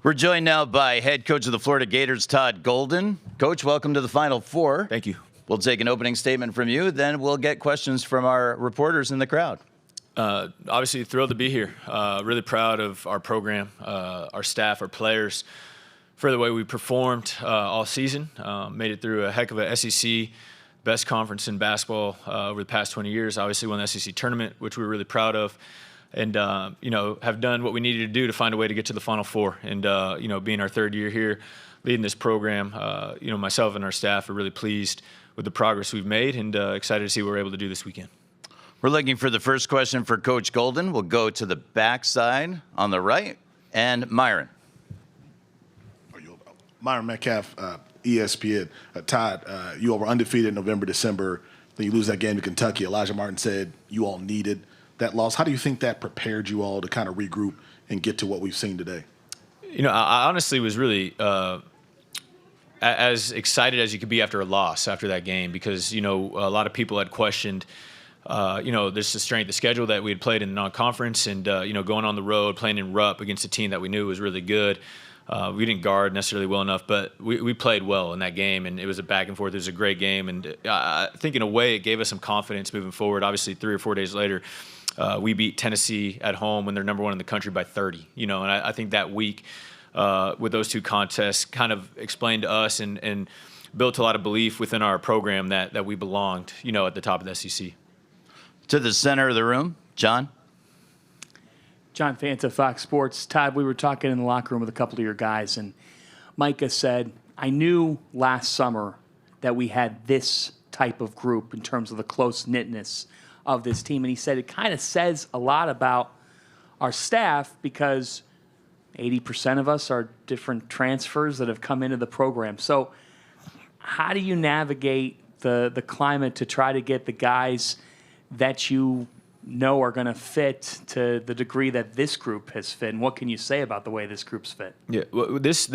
We're joined now by head coach of the Florida Gators, Todd Golden. Coach, welcome to the Final Four. Thank you. We'll take an opening statement from you, then we'll get questions from our reporters in the crowd. Obviously thrilled to be here. Really proud of our program, our staff, our players, for the way we performed all season. Made it through a heck of a SEC, best conference in basketball over the past 20 years. Obviously won the SEC tournament, which we were really proud of. And, have done what we needed to do to find a way to get to the Final Four. And, being our third year here, leading this program, myself and our staff are really pleased with the progress we've made and excited to see what we're able to do this weekend. We're looking for the first question for Coach Golden. We'll go to the backside on the right. And Myron. Myron Metcalf, ESPN. Todd, you all were undefeated November, December. Then you lose that game to Kentucky. Elijah Martin said you all needed that loss. How do you think that prepared you all to kind of regroup and get to what we've seen today? I honestly was really as excited as you could be after a loss after that game because, a lot of people had questioned, this the strength of schedule that we had played in the non-conference and, going on the road, playing in Rupp against a team that we knew was really good. We didn't guard necessarily well enough, but we played well in that game, and it was a back and forth. It was a great game, and I think in a way it gave us some confidence moving forward. Obviously, 3 or 4 days later, we beat Tennessee at home when they're number 1 in the country by 30. And I think that week with those two contests kind of explained to us and built a lot of belief within our program that we belonged, at the top of the SEC. To the center of the room, John. John Fanta, Fox Sports. Todd, we were talking in the locker room with a couple of your guys, and Micah said, I knew last summer that we had this type of group in terms of the close-knitness of this team. And he said it kind of says a lot about our staff because 80% of us are different transfers that have come into the program. So how do you navigate the climate to try to get the guys that you know are going to fit to the degree that this group has fit? And what can you say about the way this group's fit? Yeah, well, this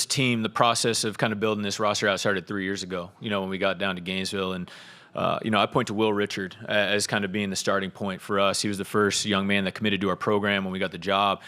team, the process of kind of building this roster out started 3 years ago, when we got down to Gainesville. And, I point to Will Richard as kind of being the starting point for us. He was the first young man that committed to our program when we got the job.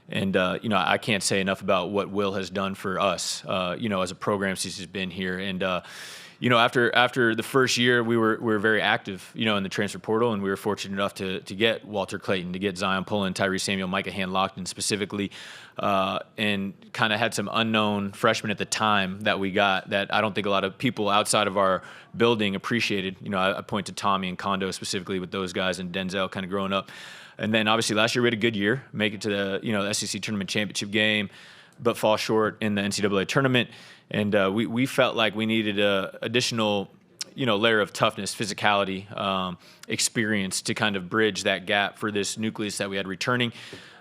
And, I can't say enough about what Will has done for us, as a program since he's been here. And, after the first year, we were very active, in the transfer portal, and we were fortunate enough to get Walter Clayton, to get Zion Pullen, Tyrese Samuel, Micah Hand-Lockton specifically, and kind of had some unknown freshmen at the time that we got that I don't think a lot of people outside of our building appreciated. I point to Tommy and Kondo specifically with those guys and Denzel kind of growing up. And then obviously last year we had a good year, make it to the SEC tournament championship game, but fall short in the NCAA tournament. And we felt like we needed a additional, layer of toughness, physicality, experience to kind of bridge that gap for this nucleus that we had returning.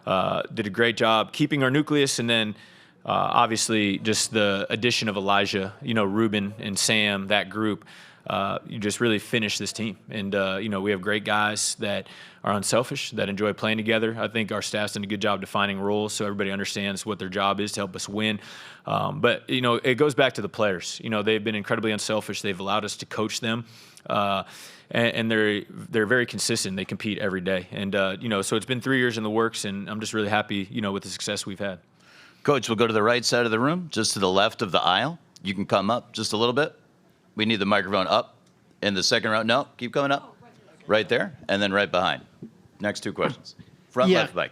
Did a great job keeping our nucleus, and then obviously just the addition of Elijah, Ruben and Sam, that group. You just really finish this team. And, we have great guys that are unselfish, that enjoy playing together. I think our staff's done a good job defining roles so everybody understands what their job is to help us win. But, it goes back to the players. They've been incredibly unselfish. They've allowed us to coach them. And they're very consistent. They compete every day. And, so it's been 3 years in the works, and I'm just really happy, with the success we've had. Coach, we'll go to the right side of the room, just to the left of the aisle. You can come up just a little bit. We need the microphone up in the second row. No, keep coming up. Right there, and then right behind. Next 2 questions. Front left, Mike.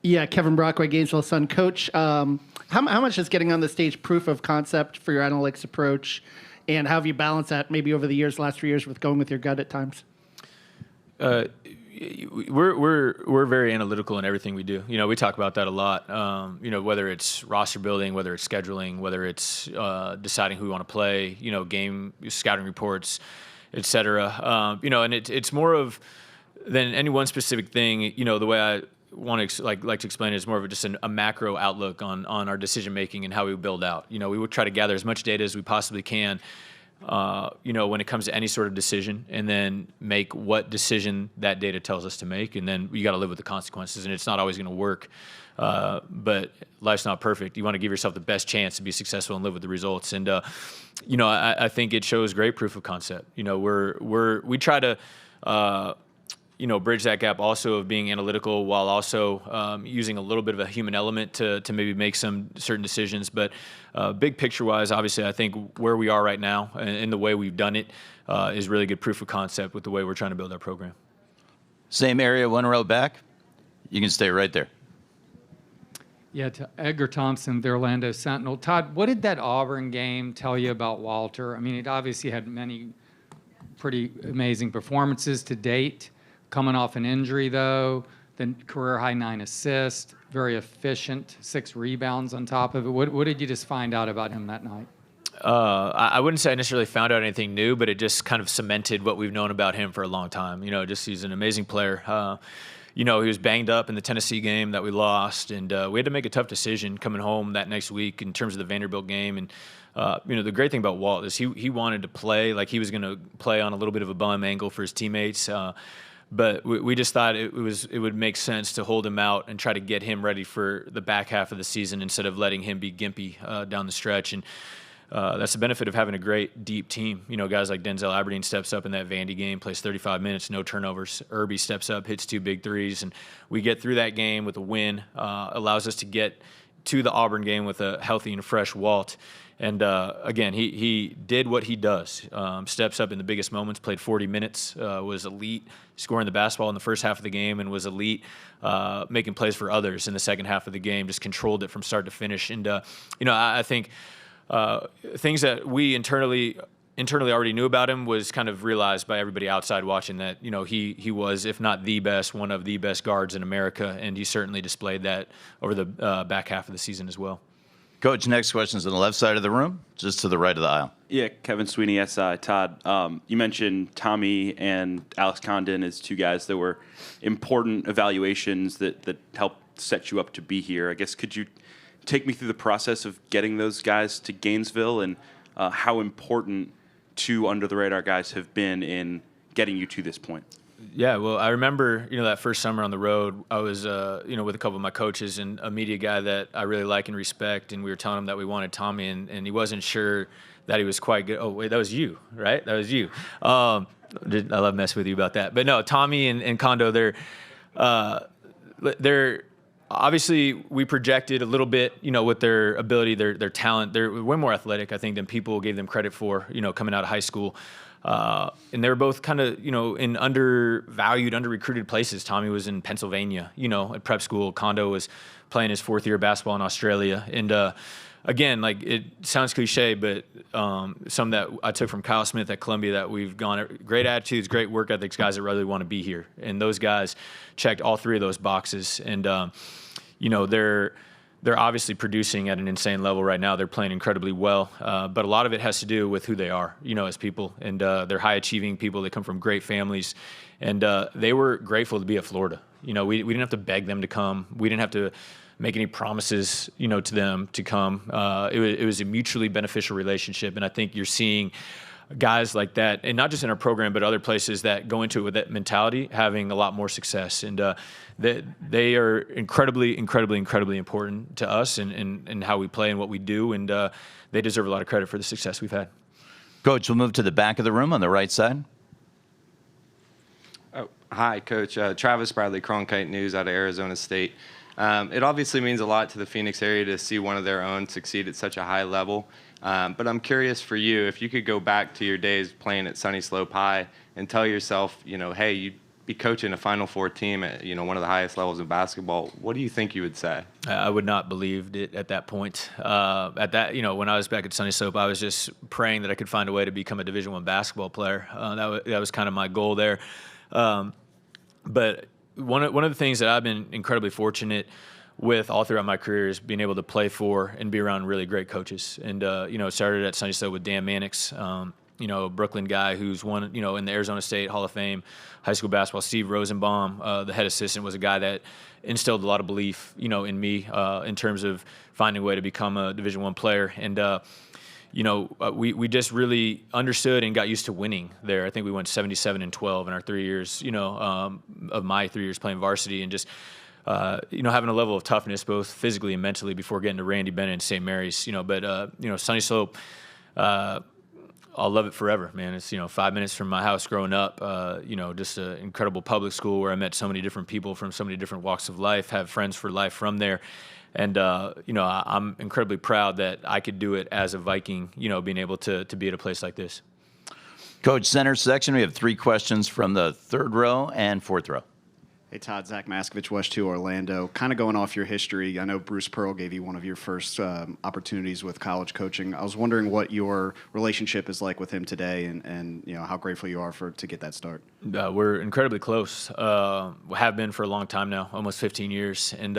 Yeah, Kevin Brockway, Gainesville Sun. Coach, how much is getting on the stage proof of concept for your analytics approach, and how have you balanced that maybe over the last 3 years with going with your gut at times? We're very analytical in everything we do. We talk about that a lot. Whether it's roster building, whether it's scheduling, whether it's deciding who we want to play, game scouting reports, et cetera. And it's more of than any one specific thing. The way I want to like to explain it is more of just a macro outlook on our decision making and how we build out. We would try to gather as much data as we possibly can. When it comes to any sort of decision, and then make what decision that data tells us to make, and then you got to live with the consequences, and it's not always going to work. But life's not perfect. You want to give yourself the best chance to be successful and live with the results. And I think it shows great proof of concept. We try to bridge that gap also of being analytical while also using a little bit of a human element to maybe make some certain decisions. But big picture-wise, obviously, I think where we are right now and the way we've done it is really good proof of concept with the way we're trying to build our program. Same area, one row back. You can stay right there. Yeah, to Edgar Thompson, the Orlando Sentinel. Todd, what did that Auburn game tell you about Walter? I mean, it obviously had many pretty amazing performances to date. Coming off an injury, though, then career-high 9 assists, very efficient, 6 rebounds on top of it. What did you just find out about him that night? I wouldn't say I necessarily found out anything new, but it just kind of cemented what we've known about him for a long time. Just he's an amazing player. He was banged up in the Tennessee game that we lost, and we had to make a tough decision coming home that next week in terms of the Vanderbilt game. And the great thing about Walt is he wanted to play like he was going to play on a little bit of a bum angle for his teammates. But we just thought it would make sense to hold him out and try to get him ready for the back half of the season instead of letting him be gimpy down the stretch. And that's the benefit of having a great, deep team. Guys like Denzel Aberdeen steps up in that Vandy game, plays 35 minutes, no turnovers. Irby steps up, hits 2 big threes, and we get through that game with a win. Allows us to get to the Auburn game with a healthy and fresh Walt. And again, he did what he does. Steps up in the biggest moments, played 40 minutes, was elite, scoring the basketball in the first half of the game, and was elite, making plays for others in the second half of the game, just controlled it from start to finish. And, I think things that we internally already knew about him was kind of realized by everybody outside watching that, he was, if not the best, one of the best guards in America, and he certainly displayed that over the back half of the season as well. Coach, next question is on the left side of the room, just to the right of the aisle. Yeah, Kevin Sweeney, SI. Todd, you mentioned Tommy and Alex Condon as 2 guys that were important evaluations that helped set you up to be here. I guess could you take me through the process of getting those guys to Gainesville and how important 2 under-the-radar guys have been in getting you to this point? Yeah, well, I remember, that first summer on the road, I was, with a couple of my coaches and a media guy that I really like and respect, and we were telling him that we wanted Tommy, and he wasn't sure that he was quite good. Oh, wait, that was you, right? That was you. I love messing with you about that. But no, Tommy and Kondo, they're obviously we projected a little bit, with their ability, their talent. They're way more athletic, I think, than people gave them credit for, coming out of high school. And they were both kind of, in undervalued, under-recruited places. Tommy was in Pennsylvania, at prep school. Kondo was playing his 4th year of basketball in Australia. And again, like it sounds cliche, but some that I took from Kyle Smith at Columbia that we've gone great attitudes, great work ethics, guys that really want to be here. And those guys checked all 3 of those boxes. And, they're obviously producing at an insane level right now. They're playing incredibly well, but a lot of it has to do with who they are, as people. And they're high-achieving people. They come from great families, and they were grateful to be at Florida. We didn't have to beg them to come. We didn't have to make any promises, to them to come. It was a mutually beneficial relationship, and I think you're seeing guys like that, and not just in our program, but other places that go into it with that mentality, having a lot more success. And they are incredibly, incredibly, incredibly important to us and how we play and what we do. And they deserve a lot of credit for the success we've had. Coach, we'll move to the back of the room on the right side. Oh, hi, Coach. Travis Bradley, Cronkite News out of Arizona State. It obviously means a lot to the Phoenix area to see one of their own succeed at such a high level. But I'm curious for you, if you could go back to your days playing at Sunny Slope High and tell yourself, hey, you'd be coaching a Final Four team at, one of the highest levels of basketball, what do you think you would say? I would not believe it at that point. When I was back at Sunny Slope, I was just praying that I could find a way to become a Division I basketball player. That was kind of my goal there. But one of the things that I've been incredibly fortunate with all throughout my career is being able to play for and be around really great coaches. And, started at Sunny Slope with Dan Mannix, a Brooklyn guy who's won, in the Arizona State Hall of Fame, high school basketball. Steve Rosenbaum, the head assistant, was a guy that instilled a lot of belief, in me in terms of finding a way to become a Division I player. And, we just really understood and got used to winning there. I think we went 77-12 in our 3 years, of my 3 years playing varsity, and just having a level of toughness both physically and mentally before getting to Randy Bennett and St. Mary's. Sunny Slope, I'll love it forever, man. It's 5 minutes from my house growing up. Just an incredible public school where I met so many different people from so many different walks of life. Have friends for life from there, and I'm incredibly proud that I could do it as a Viking. Being able to be at a place like this. Coach, center section. We have 3 questions from the 3rd row and 4th row. Hey, Todd, Zach Maskovich, West 2 Orlando. Kind of going off your history, I know Bruce Pearl gave you one of your first opportunities with college coaching. I was wondering what your relationship is like with him today and how grateful you are to get that start. We're incredibly close. We have been for a long time now, almost 15 years. And,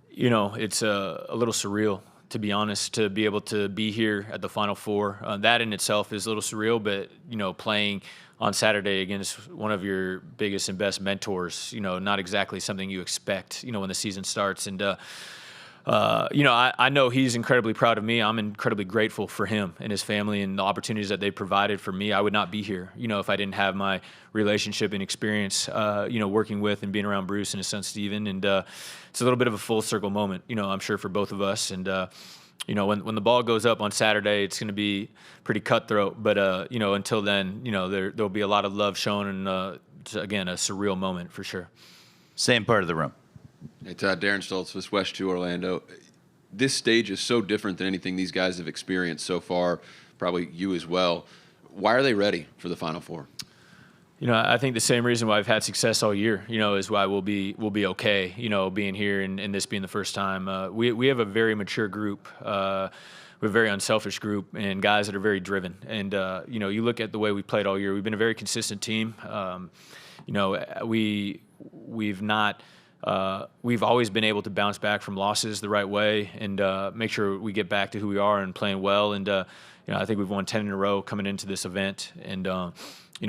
it's a little surreal, to be honest, to be able to be here at the Final Four. That in itself is a little surreal, but, playing on Saturday against one of your biggest and best mentors, not exactly something you expect, when the season starts. And, I know he's incredibly proud of me. I'm incredibly grateful for him and his family and the opportunities that they provided for me. I would not be here, if I didn't have my relationship and experience, working with and being around Bruce and his son Steven. And it's a little bit of a full circle moment, I'm sure for both of us. And, when the ball goes up on Saturday, it's going to be pretty cutthroat. But, until then, there'll be a lot of love shown and, again, a surreal moment for sure. Same part of the room. Hey, Todd, Darren Stoltz with West 2 Orlando. This stage is so different than anything these guys have experienced so far, probably you as well. Why are they ready for the Final Four? I think the same reason why I've had success all year, is why we'll be okay, being here and this being the first time. We have a very mature group. We have a very unselfish group and guys that are very driven. And, you look at the way we played all year. We've been a very consistent team. We've always been able to bounce back from losses the right way and make sure we get back to who we are and playing well. And, I think we've won 10 in a row coming into this event. And,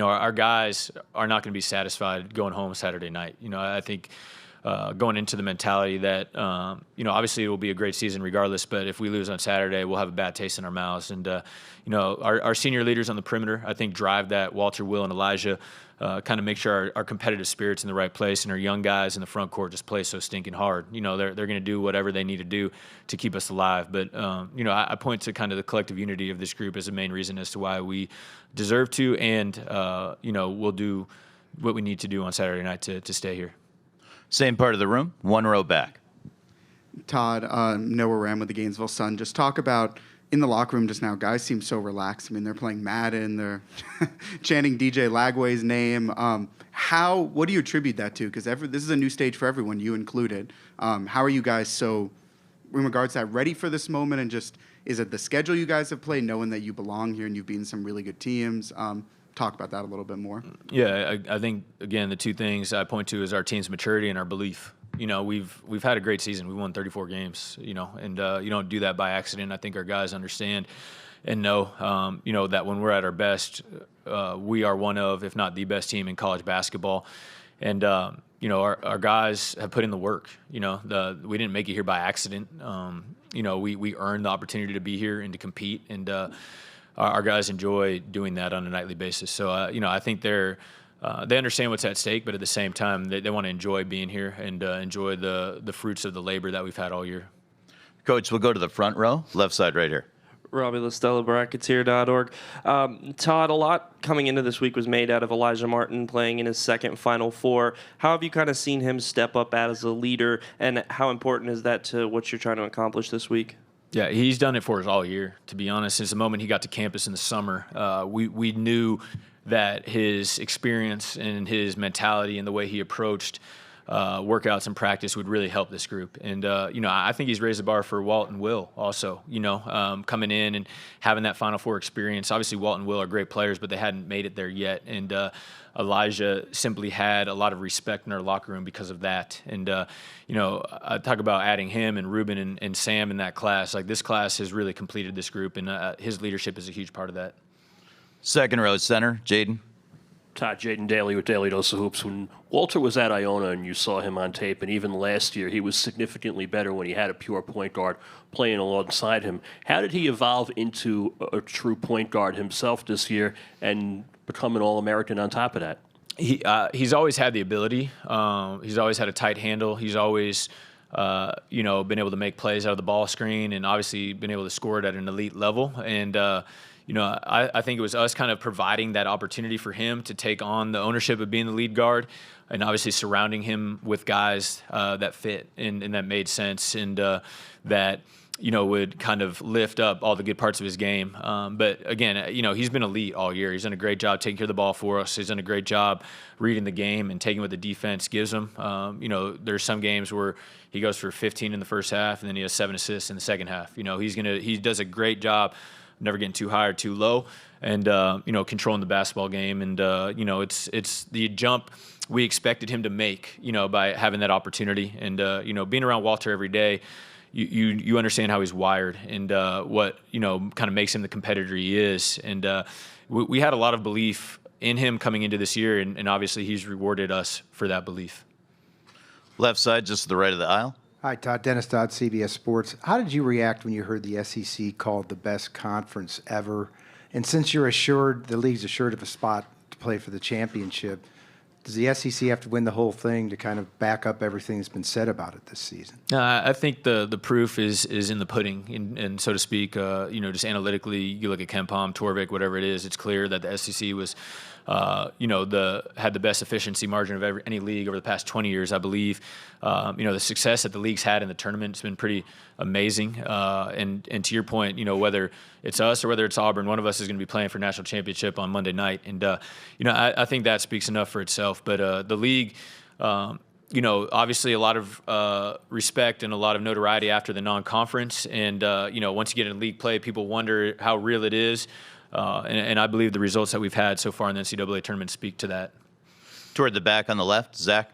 our guys are not going to be satisfied going home Saturday night. I think going into the mentality that, obviously it will be a great season regardless, but if we lose on Saturday, we'll have a bad taste in our mouths. And, our senior leaders on the perimeter, I think, drive that. Walter, Will, and Elijah kind of make sure our competitive spirit's in the right place, and our young guys in the front court just play so stinking hard. They're going to do whatever they need to do to keep us alive. But, I point to kind of the collective unity of this group as the main reason as to why we deserve to and, we'll do what we need to do on Saturday night to stay here. Same part of the room, 1 row back. Todd, Noah Ram with the Gainesville Sun. Just talk about in the locker room just now, guys seem so relaxed. I mean, they're playing Madden, they're chanting DJ Lagway's name. What do you attribute that to? Because this is a new stage for everyone, you included. How are you guys so, in regards to that, ready for this moment? And just, is it the schedule you guys have played, knowing that you belong here and you've beaten some really good teams? Talk about that a little bit more. Yeah, I think, again, the 2 things I point to is our team's maturity and our belief. We've had a great season. We won 34 games, and you don't do that by accident. I think our guys understand and know, that when we're at our best, we are one of, if not the best team in college basketball. And, our guys have put in the work. We didn't make it here by accident. We earned the opportunity to be here and to compete. And our guys enjoy doing that on a nightly basis. So, I think they understand what's at stake, but at the same time, they want to enjoy being here and enjoy the fruits of the labor that we've had all year. Coach, we'll go to the front row, left side right here. Robbie LaStella, Brackets.org. Todd, a lot coming into this week was made out of Elijah Martin playing in his second Final Four. How have you kind of seen him step up as a leader, and how important is that to what you're trying to accomplish this week? Yeah, he's done it for us all year, to be honest. Since the moment he got to campus in the summer, we knew that his experience and his mentality and the way he approached workouts and practice would really help this group. And, I think he's raised the bar for Walt and Will also, coming in and having that Final Four experience. Obviously, Walt and Will are great players, but they hadn't made it there yet. And Elijah simply had a lot of respect in our locker room because of that. And, I talk about adding him and Ruben and Sam in that class. Like, this class has really completed this group, and his leadership is a huge part of that. Second row center, Jaden. Todd, Jaden Daly with Daily Dose of Hoops. When Walter was at Iona and you saw him on tape, and even last year, he was significantly better when he had a pure point guard playing alongside him. How did he evolve into a true point guard himself this year and become an All-American on top of that? He's always had the ability. He's always had a tight handle. He's always been able to make plays out of the ball screen and obviously been able to score it at an elite level. And, I think it was us kind of providing that opportunity for him to take on the ownership of being the lead guard and obviously surrounding him with guys that fit and that made sense and that, would kind of lift up all the good parts of his game. But again, he's been elite all year. He's done a great job taking care of the ball for us. He's done a great job reading the game and taking what the defense gives him. There's some games where he goes for 15 in the first half and then he has 7 assists in the second half. He does a great job never getting too high or too low and, controlling the basketball game. And, it's the jump we expected him to make, by having that opportunity. And, being around Walter every day, you understand how he's wired and what, kind of makes him the competitor he is. And we had a lot of belief in him coming into this year, and obviously he's rewarded us for that belief. Left side, just to the right of the aisle. Hi, Todd. Dennis Dodd, CBS Sports. How did you react when you heard the SEC called the best conference ever? And since you're the league's assured of a spot to play for the championship, does the SEC have to win the whole thing to kind of back up everything that's been said about it this season? I think the proof is in the pudding, and so to speak. Just analytically, you look at KenPom, Torvik, whatever it is, it's clear that the SEC was, had the best efficiency margin of any league over the past 20 years, I believe. The success that the league's had in the tournament has been pretty amazing. And to your point, whether it's us or whether it's Auburn, one of us is going to be playing for national championship on Monday night. And, I think that speaks enough for itself. But the league, obviously a lot of respect and a lot of notoriety after the non-conference. And, once you get in league play, people wonder how real it is. And I believe the results that we've had so far in the NCAA tournament speak to that. Toward the back on the left, Zach.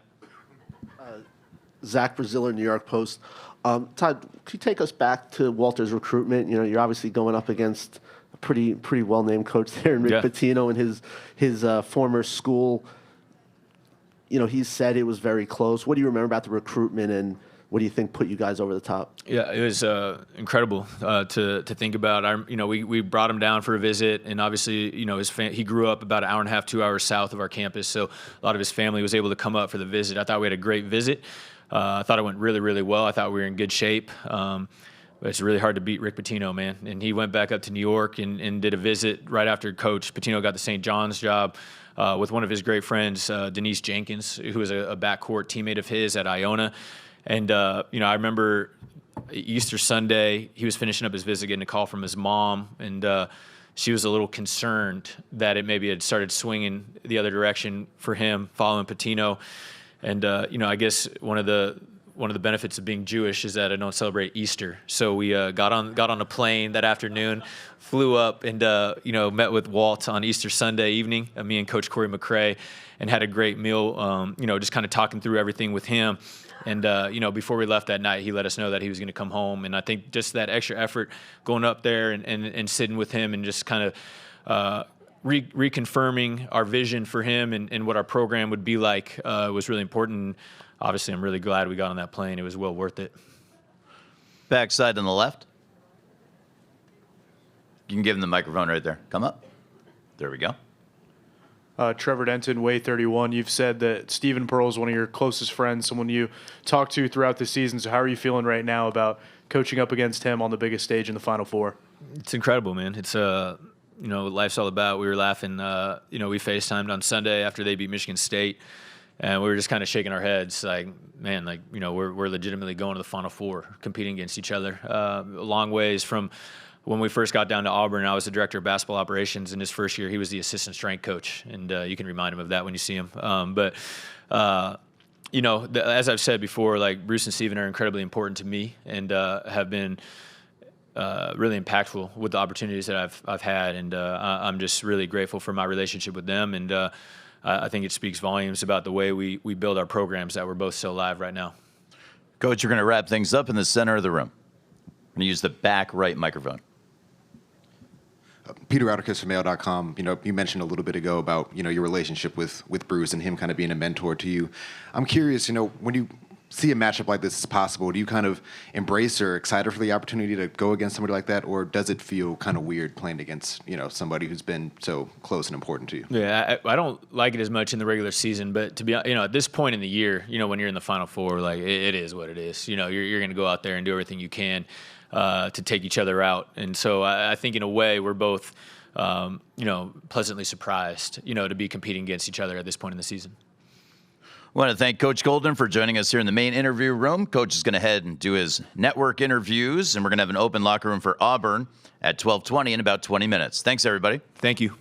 Zach Braziller, New York Post. Todd, could you take us back to Walter's recruitment? You're obviously going up against a pretty well-named coach there in Rick Pitino and his former school. He said it was very close. What do you remember about the recruitment, and what do you think put you guys over the top? Yeah, it was incredible to think about. We brought him down for a visit, and obviously, he grew up about an hour and a half, 2 hours south of our campus, so a lot of his family was able to come up for the visit. I thought we had a great visit. I thought it went really, really well. I thought we were in good shape. But it's really hard to beat Rick Pitino, man. And he went back up to New York and did a visit right after Coach Pitino got the St. John's job with one of his great friends, Denise Jenkins, who was a backcourt teammate of his at Iona. And, I remember Easter Sunday, he was finishing up his visit, getting a call from his mom, and she was a little concerned that it maybe had started swinging the other direction for him following Pitino. And, I guess one of the benefits of being Jewish is that I don't celebrate Easter. So we got on a plane that afternoon, flew up, and met with Walt on Easter Sunday evening, me and Coach Corey McRae, and had a great meal. Just kind of talking through everything with him. And before we left that night, he let us know that he was going to come home. And I think just that extra effort going up there and sitting with him and just kind of reconfirming our vision for him and what our program would be like was really important. Obviously, I'm really glad we got on that plane. It was well worth it. Backside on the left. You can give him the microphone right there. Come up. There we go. Trevor Denton, Way 31. You've said that Stephen Pearl is one of your closest friends, someone you talk to throughout the season. So how are you feeling right now about coaching up against him on the biggest stage in the Final Four? It's incredible, man. It's life's all about. We were laughing. We FaceTimed on Sunday after they beat Michigan State, and we were just kind of shaking our heads, like, man, we're legitimately going to the Final Four, competing against each other. A long ways from when we first got down to Auburn. I was the director of basketball operations. In his first year, he was the assistant strength coach, and you can remind him of that when you see him. As I've said before, like, Bruce and Steven are incredibly important to me and have been really impactful with the opportunities that I've had, and I'm just really grateful for my relationship with them, and I think it speaks volumes about the way we build our programs that we're both so live right now. Coach, you're going to wrap things up in the center of the room. I'm going to use the back right microphone. Peter Atticus from Mail.com. You mentioned a little bit ago about, your relationship with Bruce and him kind of being a mentor to you. I'm curious, when you see a matchup like this as possible, do you kind of embrace or excited for the opportunity to go against somebody like that, or does it feel kind of weird playing against somebody who's been so close and important to you? Yeah, I don't like it as much in the regular season, but to be at this point in the year, when you're in the Final Four, like it is what it is. You're going to go out there and do everything you can to take each other out, and so I think in a way we're both pleasantly surprised to be competing against each other at this point in the season. I want to thank Coach Golden for joining us here in the main interview room. Coach is going to head and do his network interviews, and we're going to have an open locker room for Auburn at 12:20 in about 20 minutes. Thanks, everybody. Thank you.